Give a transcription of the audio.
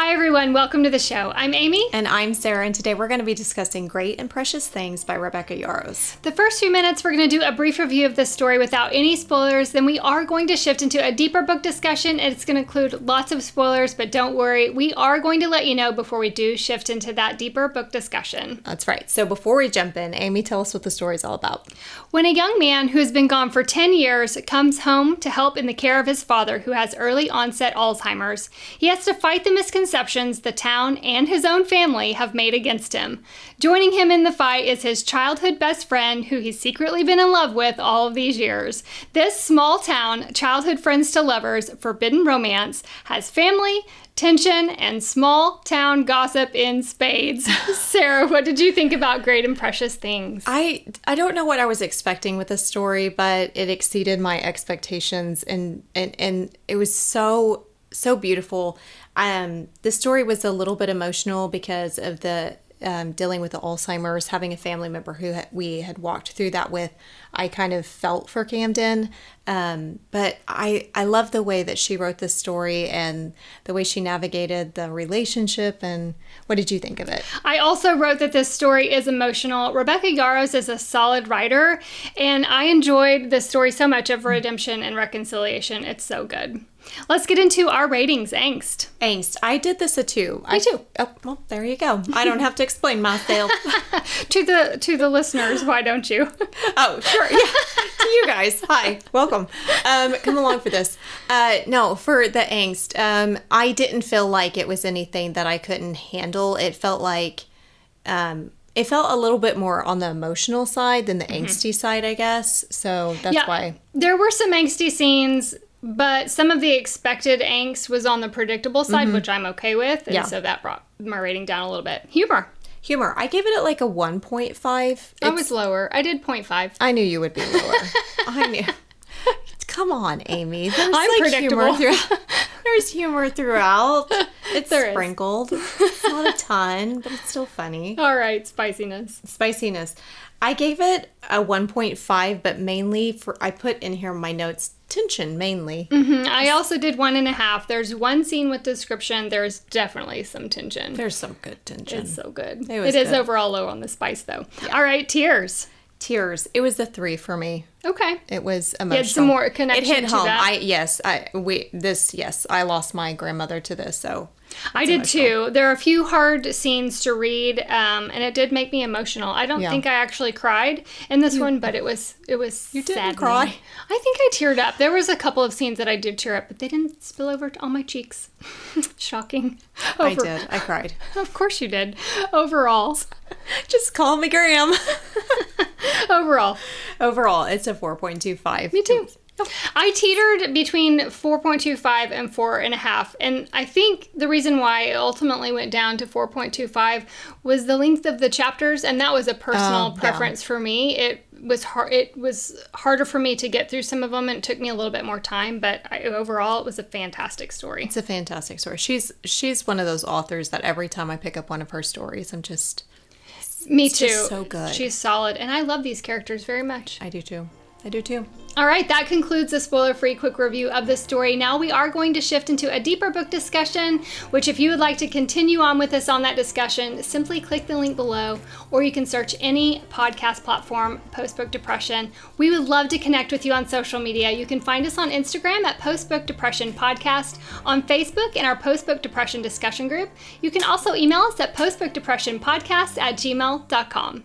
Hi, everyone. Welcome to the show. I'm Amy. And I'm Sarah, and today we're going to be discussing Great and Precious Things by Rebecca Yarros. The first few minutes, we're going to do a brief review of this story without any spoilers. Then we are going to shift into a deeper book discussion. It's going to include lots of spoilers, but don't worry. We are going to let you know before we do shift into that deeper book discussion. That's right. So before we jump in, Amy, tell us what the story's all about. When a young man who has been gone for 10 years comes home to help in the care of his father, who has early onset Alzheimer's, he has to fight the misconceptions the town and his own family have made against him. Joining him in the fight is his childhood best friend, who he's secretly been in love with all of these years. This small town, childhood friends to lovers, forbidden romance, has family, tension, and small town gossip in spades. Sarah, what did you think about Great and Precious Things? I don't know what I was expecting with this story, but it exceeded my expectations, and it was so beautiful. The story was a little bit emotional because of the dealing with the Alzheimer's, having a family member who we had walked through that with. I kind of felt for Camden, but I love the way that she wrote this story and the way she navigated the relationship. And what did you think of it? I also wrote that this story is emotional. Rebecca Yarros is a solid writer, and I enjoyed this story so much of redemption and reconciliation. It's so good. Let's get into our ratings. Angst. I did this a 2. Me too. Oh, well, there you go. I don't have to explain myself. To the listeners, why don't you? Oh, sure. Yeah. To you guys. Hi. Welcome. Come along for this. No, for the angst, I didn't feel like it was anything that I couldn't handle. It felt like it felt a little bit more on the emotional side than the angsty side, I guess. So that's why. There were some angsty scenes, but some of the expected angst was on the predictable side, which I'm okay with. And so that brought my rating down a little bit. Humor. I gave it like a 1.5. I was lower. I did 0.5. I knew you would be lower. I knew. Come on, Amy. I'm like predictable. There's humor throughout. It's there sprinkled. It's not a ton, but it's still funny. All right, spiciness. I gave it a 1.5, but mainly I put in here my notes, tension mainly. I also did 1.5. There's one scene with description. There's definitely some tension. There's some good tension. It's so good. It is overall low on the spice, though. Yeah. All right, tears. It was a 3 for me. Okay. It was emotional. You had some more connection. It hit home. That. I lost my grandmother to this, so. I did too. There are a few hard scenes to read, and it did make me emotional. I don't think I actually cried in this one, but it was You didn't saddening. cry? I think I teared up. There was a couple of scenes that I did tear up, but they didn't spill over on my cheeks. Shocking. I did. I cried. Of course you did. Overall. Just call me Graham. Overall, it's a 4.25. Me too. I teetered between 4.25 and 4.5, and I think the reason why it ultimately went down to 4.25 was the length of the chapters, and that was a personal preference for me. It was harder for me to get through some of them, and it took me a little bit more time, but overall, it was a fantastic story. It's a fantastic story. She's one of those authors that every time I pick up one of her stories, I'm just... Me too. Just so good. She's solid, and I love these characters very much. I do too. All right, that concludes the spoiler-free quick review of the story. Now we are going to shift into a deeper book discussion, which if you would like to continue on with us on that discussion, simply click the link below, or you can search any podcast platform, Post-Book Depression. We would love to connect with you on social media. You can find us on Instagram at Post-Book Depression Podcast, on Facebook in our Post-Book Depression discussion group. You can also email us at postbookdepressionpodcast@gmail.com.